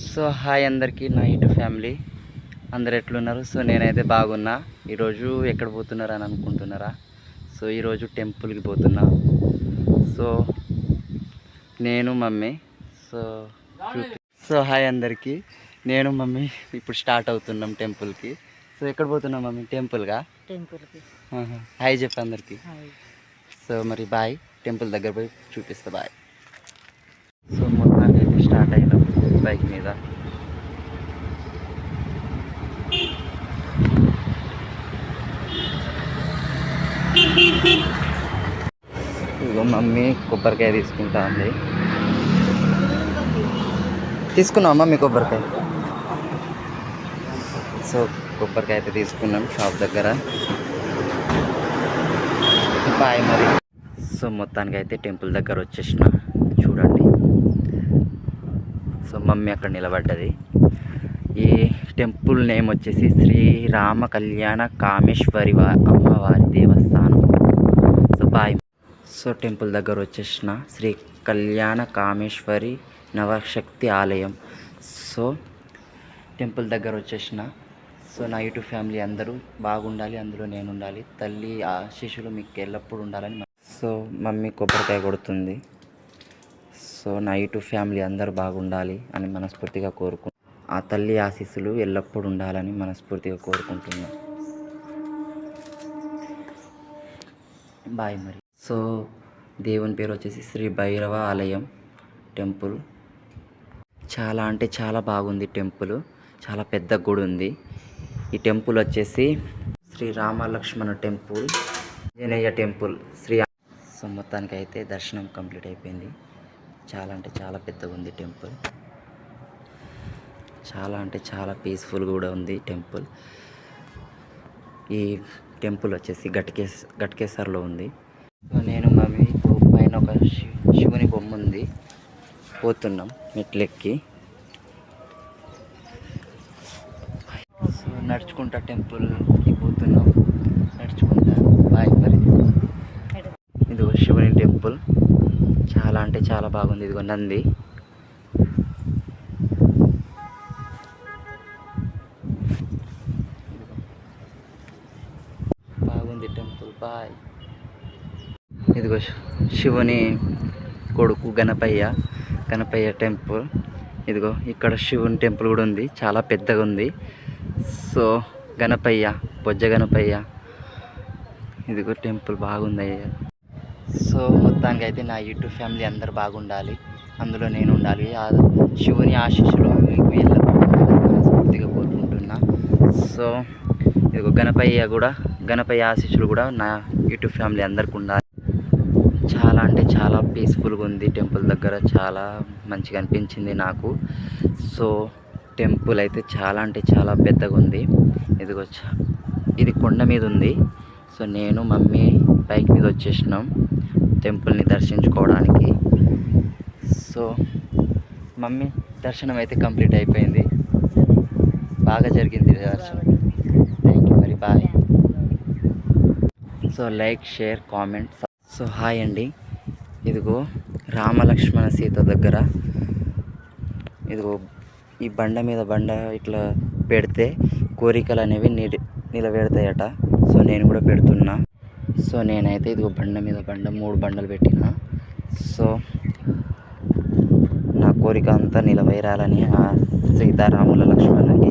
So hi అందరికీ, నా YouTube family అందరు ఎట్లున్నారు? సో నేనైతే బాగున్నా. ఈరోజు ఎక్కడ పోతున్నారా అని అనుకుంటున్నారా? సో ఈరోజు టెంపుల్కి పోతున్నా. సో నేను మమ్మీ సో సో హాయ్ అందరికీ, నేను మమ్మీ ఇప్పుడు స్టార్ట్ అవుతున్నాం టెంపుల్కి. సో ఎక్కడ పోతున్నాం మమ్మీ? టెంపుల్కి. హాయ్ చెప్పి అందరికీ. సో మరి బాయ్, టెంపుల్ దగ్గర పోయి చూపిస్తా. బాయ్. సో మొత్తానికి అయితే స్టార్ట్ అయినాం బైక్ మీద. ఇదిగో మమ్మీ కొబ్బరికాయ తీసుకుంటా ఉంది. తీసుకున్నాం మమ్మీ కొబ్బరికాయ. సో కొబ్బరికాయ అయితే తీసుకున్నాం షాప్ దగ్గర. బాయ్ మరి. సో మొత్తానికి అయితే టెంపుల్ దగ్గర వచ్చేసిన, చూడండి. సో మమ్మీ అక్కడ నిలబడ్డది. ఈ టెంపుల్ నేమ్ వచ్చేసి శ్రీ రామ కళ్యాణ కామేశ్వరి అమ్మవారి దేవస్థానం. So bye. సో టెంపుల్ దగ్గర వచ్చేసిన శ్రీ కళ్యాణ కామేశ్వరి నవశక్తి ఆలయం. సో టెంపుల్ దగ్గర వచ్చేసిన. సో నా యూట్యూబ్ ఫ్యామిలీ అందరూ బాగుండాలి, అందులో నేను ఉండాలి. తల్లి ఆశీస్సులు మీకు ఎల్లప్పుడూ ఉండాలని. సో మమ్మీ కొబ్బరికాయ కొడుతుంది. సో నా యూట్యూబ్ ఫ్యామిలీ అందరూ బాగుండాలి అని మనస్ఫూర్తిగా కోరుకుంటున్నాను. ఆ తల్లి ఆశీస్సులు ఎల్లప్పుడూ ఉండాలని మనస్ఫూర్తిగా కోరుకుంటున్నాను. బాయ్ మరి. సో దేవుని పేరు వచ్చేసి శ్రీ భైరవ ఆలయం టెంపుల్. చాలా అంటే చాలా బాగుంది టెంపుల్. చాలా పెద్ద గుడి ఉంది. ఈ టెంపుల్ వచ్చేసి Shri Rama Lakshmana temple, Anjaneya temple. So మొత్తానికి అయితే దర్శనం కంప్లీట్ అయిపోయింది. చాలా అంటే చాలా పెద్దగా ఉంది టెంపుల్. చాలా అంటే చాలా పీస్ఫుల్ కూడా ఉంది టెంపుల్. ఈ టెంపుల్ వచ్చేసి గట్కేసర్లో ఉంది. సో నేను మమ్మీ పైన ఒక శివుని బొమ్మ ఉంది, పోతున్నాం మెట్లెక్కి. సో నడుచుకుంటా టెంపుల్కి పోతున్నాం, నడుచుకుంటా. బాయ్ మరి. ఇదిగో శివుని టెంపుల్. చాలా అంటే చాలా బాగుంది. ఇదిగో నంది. బాగుంది టెంపుల్. బాయ్. ఇదిగో శివుని కొడుకు గణపయ్య టెంపుల్. ఇదిగో ఇక్కడ శివుని టెంపుల్ కూడా ఉంది, చాలా పెద్దగా ఉంది. సో బొజ్జ గణపయ్య. ఇదిగో టెంపుల్ బాగుంది అయ్యా. సో మొత్తానికి అయితే నా యూట్యూబ్ ఫ్యామిలీ అందరు బాగుండాలి, అందులో నేను ఉండాలి. శివుని ఆశీస్సులు మీకు మనస్ఫూర్తిగా కోరుకుంటున్నా. సో ఇదిగో గణపయ్య ఆశీస్సులు కూడా నా యూట్యూబ్ ఫ్యామిలీ అందరికి ఉండాలి. చాలా అంటే చాలా పీస్ఫుల్గా ఉంది టెంపుల్ దగ్గర. చాలా మంచిగా అనిపించింది నాకు. సో టెంపుల్ అయితే చాలా అంటే చాలా పెద్దగా ఉంది. ఇదిగో ఇది కొండ మీద ఉంది. సో నేను మమ్మీ బైక్ మీద వచ్చేసినాం టెంపుల్ని దర్శించుకోవడానికి. సో మమ్మీ దర్శనం అయితే కంప్లీట్ అయిపోయింది, బాగా జరిగింది దర్శనం. థ్యాంక్ యూ మరి. Bye. So like, share, comment. So hi అండి. ఇదిగో రామలక్ష్మణ సీత దగ్గర ఇదిగో ఈ బండ మీద ఇట్లా పెడితే కోరికలు అనేవి నిలబెడతాయట. సో నేను కూడా పెడుతున్నా. సో నేనైతే ఇదిగో బండ మీద 3 బండలు పెట్టిన. సో నా కోరిక అంతా నిలవేరాలని ఆ సీతారాముల లక్ష్మణునికి